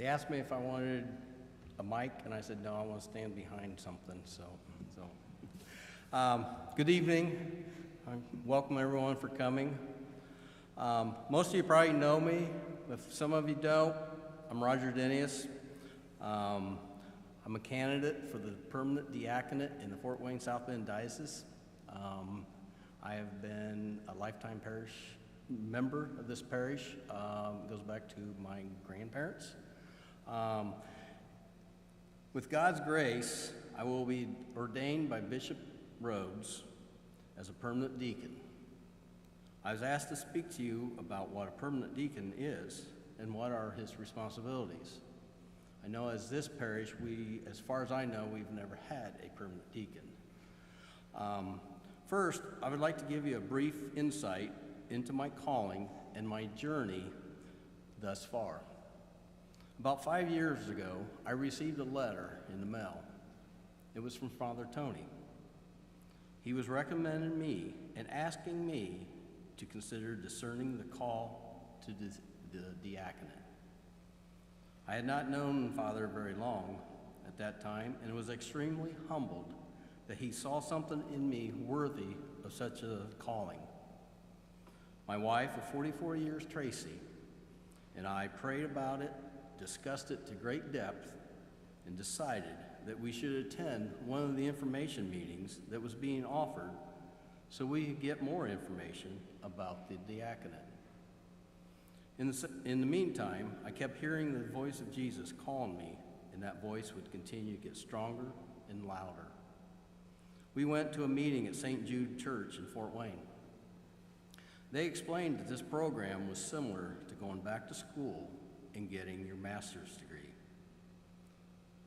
They asked me if I wanted a mic, and I said, no, I want to stand behind something. Good evening. Welcome everyone for coming. Most of you probably know me. If some of you don't, I'm Roger Dinius. I'm a candidate for the permanent diaconate in the Fort Wayne South Bend Diocese. I have been a lifetime parish member of this parish. It goes back to my grandparents. With God's grace, I will be ordained by Bishop Rhodes as a permanent deacon. I was asked to speak to you about what a permanent deacon is and what are his responsibilities. I know as this parish, as far as I know, we've never had a permanent deacon. First, I would like to give you a brief insight into my calling and my journey thus far. About 5 years ago, I received a letter in the mail. It was from Father Tony. He was recommending me and asking me to consider discerning the call to the diaconate. I had not known Father very long at that time and was extremely humbled that he saw something in me worthy of such a calling. My wife of 44 years, Tracy, and I prayed about it, discussed it to great depth, and decided that we should attend one of the information meetings that was being offered so we could get more information about the diaconate. In the meantime, I kept hearing the voice of Jesus calling me, and that voice would continue to get stronger and louder. We went to a meeting at St. Jude Church in Fort Wayne. They explained that this program was similar to going back to school and getting your master's degree.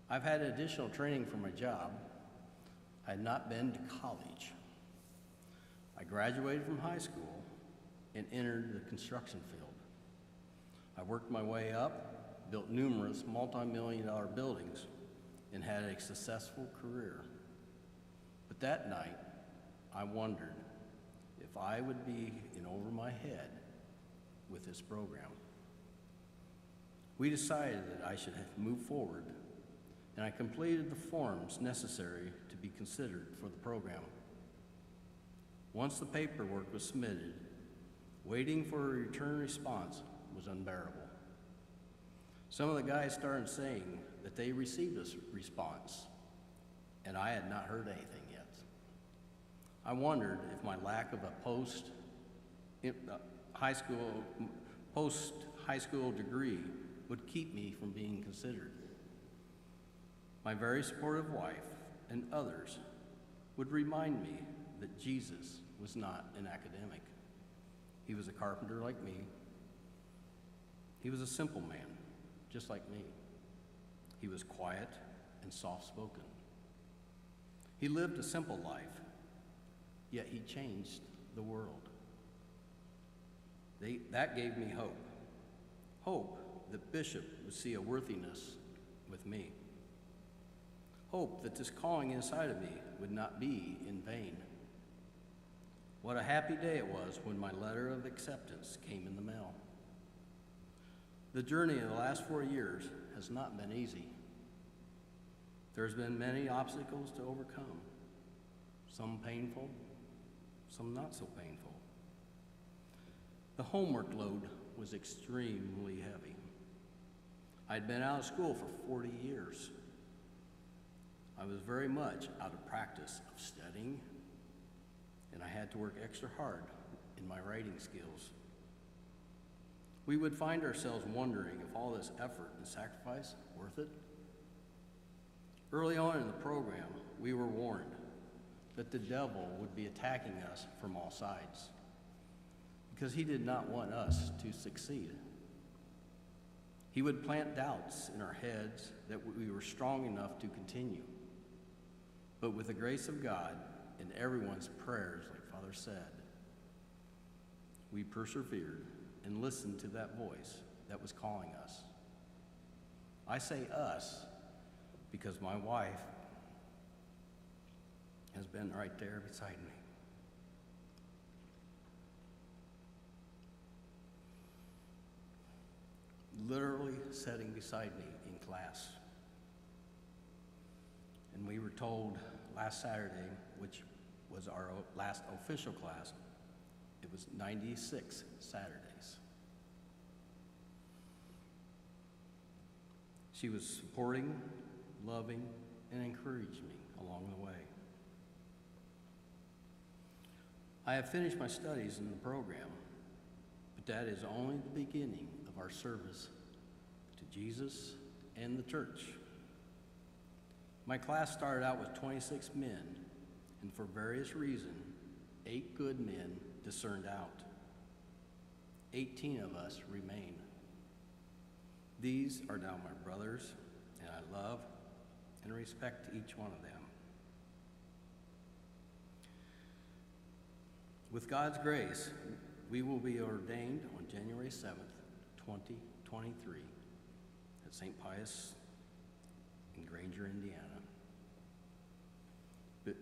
I've had additional training for my job. I had not been to college. I graduated from high school and entered the construction field. I worked my way up, built numerous multi-million-dollar buildings, and had a successful career. But that night, I wondered if I would be in over my head with this program. We decided that I should move forward, and I completed the forms necessary to be considered for the program. Once the paperwork was submitted, waiting for a return response was unbearable. Some of the guys started saying that they received a response, and I had not heard anything yet. I wondered if my lack of a post-high school degree would keep me from being considered. My very supportive wife and others would remind me that Jesus was not an academic. He was a carpenter like me. He was a simple man, just like me. He was quiet and soft-spoken. He lived a simple life, yet he changed the world. That gave me hope. Hope that Bishop would see a worthiness with me. Hope that this calling inside of me would not be in vain. What a happy day it was when my letter of acceptance came in the mail. The journey of the last 4 years has not been easy. There's been many obstacles to overcome, some painful, some not so painful. The homework load was extremely heavy. I'd been out of school for 40 years. I was very much out of practice of studying, and I had to work extra hard in my writing skills. We would find ourselves wondering if all this effort and sacrifice worth it. Early on in the program, we were warned that the devil would be attacking us from all sides because he did not want us to succeed. He would plant doubts in our heads that we were strong enough to continue. But with the grace of God and everyone's prayers, like Father said, we persevered and listened to that voice that was calling us. I say us because my wife has been right there beside me. literally sitting beside me in class. And we were told last Saturday, which was our last official class, it was 96 Saturdays. She was supporting, loving, and encouraged me along the way. I have finished my studies in the program, but that is only the beginning of our service to Jesus and the church. My class started out with 26 men, and for various reasons, 8 good men discerned out. 18 of us remain. These are now my brothers, and I love and respect each one of them. With God's grace, we will be ordained on January 7th, 2023 at St. Pius in Granger, Indiana,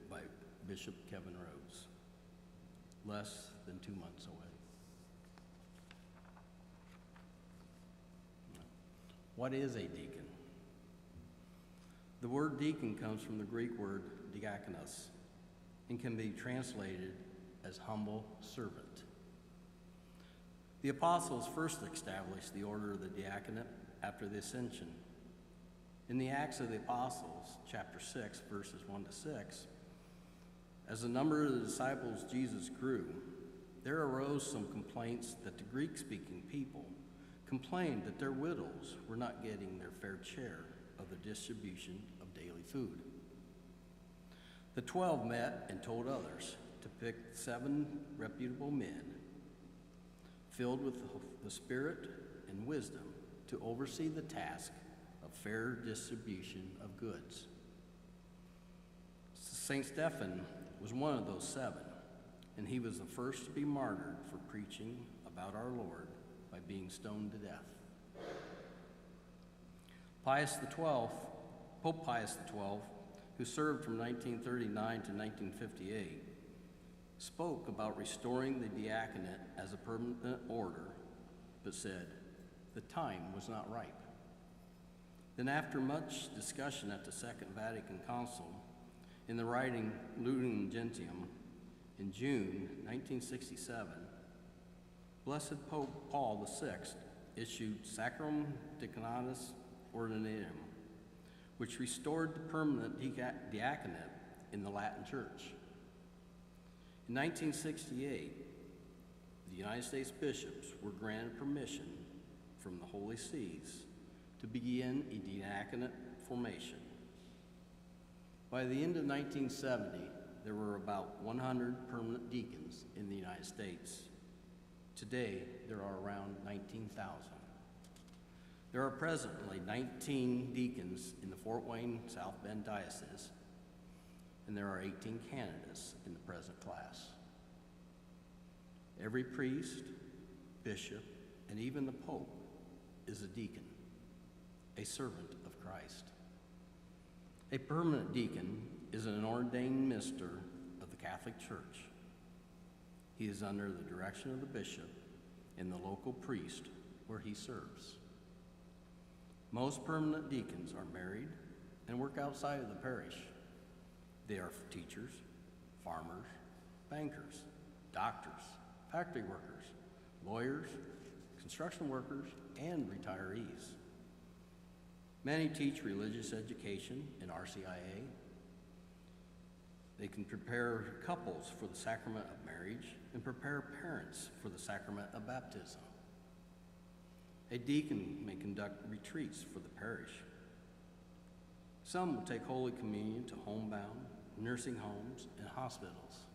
by Bishop Kevin Rhodes, less than 2 months away. What is a deacon? The word deacon comes from the Greek word diakonos and can be translated as humble servant. The apostles first established the order of the diaconate after the ascension. In the Acts of the Apostles, chapter 6, verses 1 to 6, as the number of the disciples Jesus grew, there arose some complaints that the Greek-speaking people complained that their widows were not getting their fair share of the distribution of daily food. The 12 met and told others to pick 7 reputable men filled with the Spirit and wisdom to oversee the task of fair distribution of goods. St. Stephen was one of those 7, and he was the first to be martyred for preaching about our Lord by being stoned to death. Pope Pius XII, who served from 1939 to 1958, spoke about restoring the diaconate as a permanent order, but said the time was not ripe. Then, after much discussion at the Second Vatican Council, in the writing Lumen Gentium in June 1967, Blessed Pope Paul VI issued Sacrum Diaconatus Ordinatum, which restored the permanent diaconate in the Latin Church. In 1968, the United States bishops were granted permission from the Holy Sees to begin a diaconate formation. By the end of 1970, there were about 100 permanent deacons in the United States. Today, there are around 19,000. There are presently 19 deacons in the Fort Wayne South Bend Diocese, and there are 18 candidates in the present class. Every priest, bishop, and even the Pope is a deacon, a servant of Christ. A permanent deacon is an ordained minister of the Catholic Church. He is under the direction of the bishop and the local priest where he serves. Most permanent deacons are married and work outside of the parish. They are teachers, farmers, bankers, doctors, factory workers, lawyers, construction workers, and retirees. Many teach religious education in RCIA. They can prepare couples for the sacrament of marriage and prepare parents for the sacrament of baptism. A deacon may conduct retreats for the parish. Some will take Holy Communion to homebound, nursing homes, and hospitals.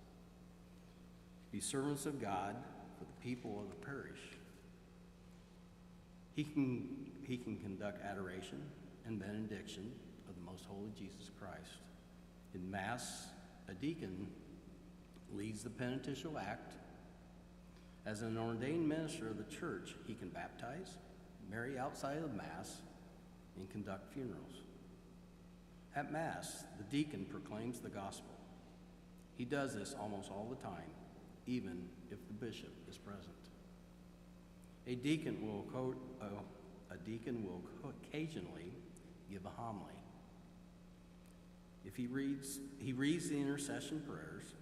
Be servants of God for the people of the parish. He can conduct adoration and benediction of the Most Holy Jesus Christ. In Mass, a deacon leads the penitential act. As an ordained minister of the church, he can baptize, marry outside of Mass, and conduct funerals. At Mass, the deacon proclaims the gospel. He does this almost all the time, even if the bishop is present. A deacon will a deacon will occasionally give a homily. If he reads the intercession prayers,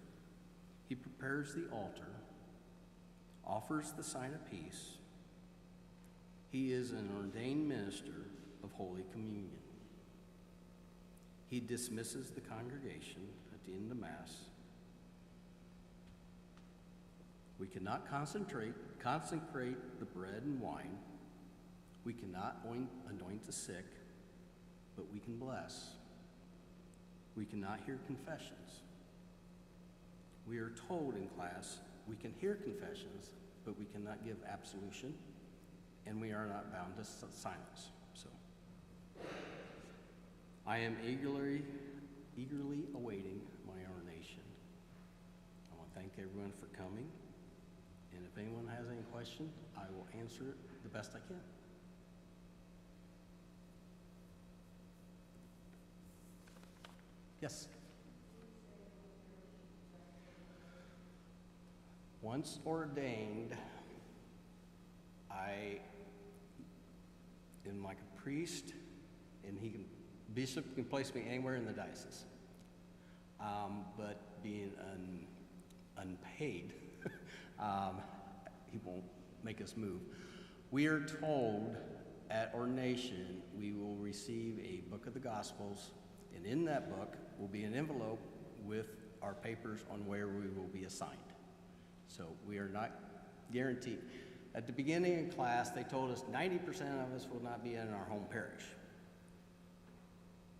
he prepares the altar, offers the sign of peace. He is an ordained minister of Holy Communion. He dismisses the congregation at the end of Mass. We cannot consecrate the bread and wine. We cannot anoint the sick, but we can bless. We cannot hear confessions. We are told in class we can hear confessions, but we cannot give absolution, and we are not bound to silence. So, I am eagerly awaiting my ordination. I want to thank everyone for coming, and if anyone has any question, I will answer it the best I can. Yes? Once ordained, I am like a priest, and bishop can place me anywhere in the diocese. But being unpaid, he won't make us move. We are told at ordination we will receive a book of the Gospels, and in that book will be an envelope with our papers on where we will be assigned. So we are not guaranteed. At the beginning of class, they told us 90% of us will not be in our home parish.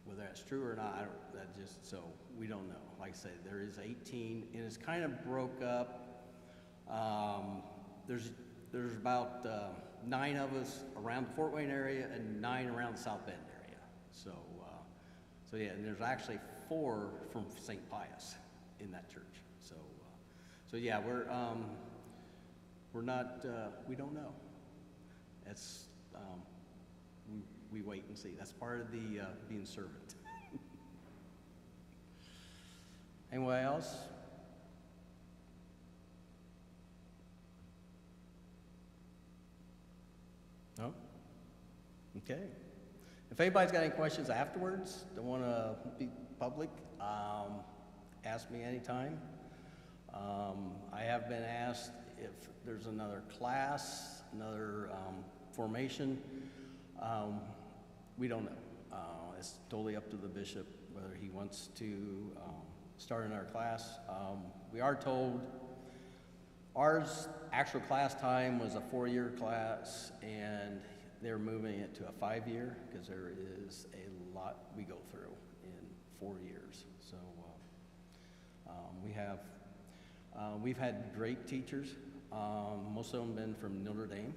Whether that's true or not, so we don't know. Like I said, there is 18, and it's kind of broke up. There's about 9 of us around the Fort Wayne area and 9 around the South Bend area. So yeah, and there's actually 4 from St. Pius in that church. So yeah, we're not, we don't know. That's, we wait and see. That's part of the being servant. Anyone else? No? Okay. If anybody's got any questions afterwards, don't want to be public, ask me anytime. I have been asked if there's another class, another formation. We don't know. It's totally up to the bishop whether he wants to start another class. We are told our actual class time was a 4-year class, and they're moving it to a 5-year because there is a lot we go through in 4 years. So we've had great teachers. Most of them been from Notre Dame.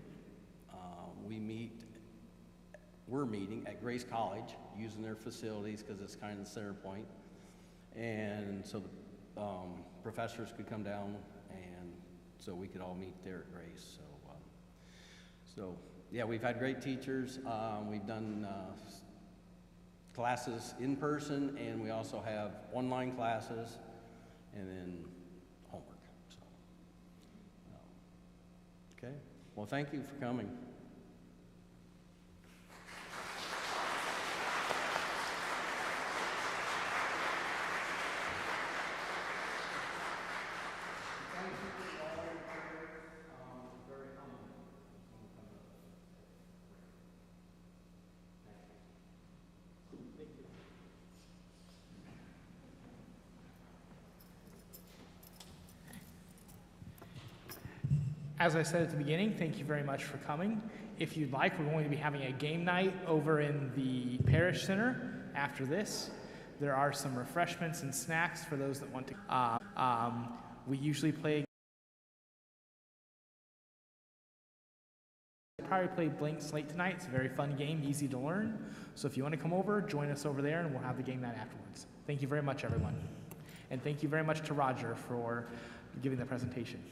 We're meeting at Grace College, using their facilities because it's kind of the center point. And so the professors could come down, and so we could all meet there at Grace. So yeah, we've had great teachers. We've done classes in person, and we also have online classes, and then homework. So, okay. Well, thank you for coming. As I said at the beginning, thank you very much for coming. If you'd like, we're going to be having a game night over in the parish center after this. There are some refreshments and snacks for those that want to. We usually play. Probably play Blank Slate tonight. It's a very fun game, easy to learn. So if you want to come over, join us over there, and we'll have the game night afterwards. Thank you very much, everyone. And thank you very much to Roger for giving the presentation.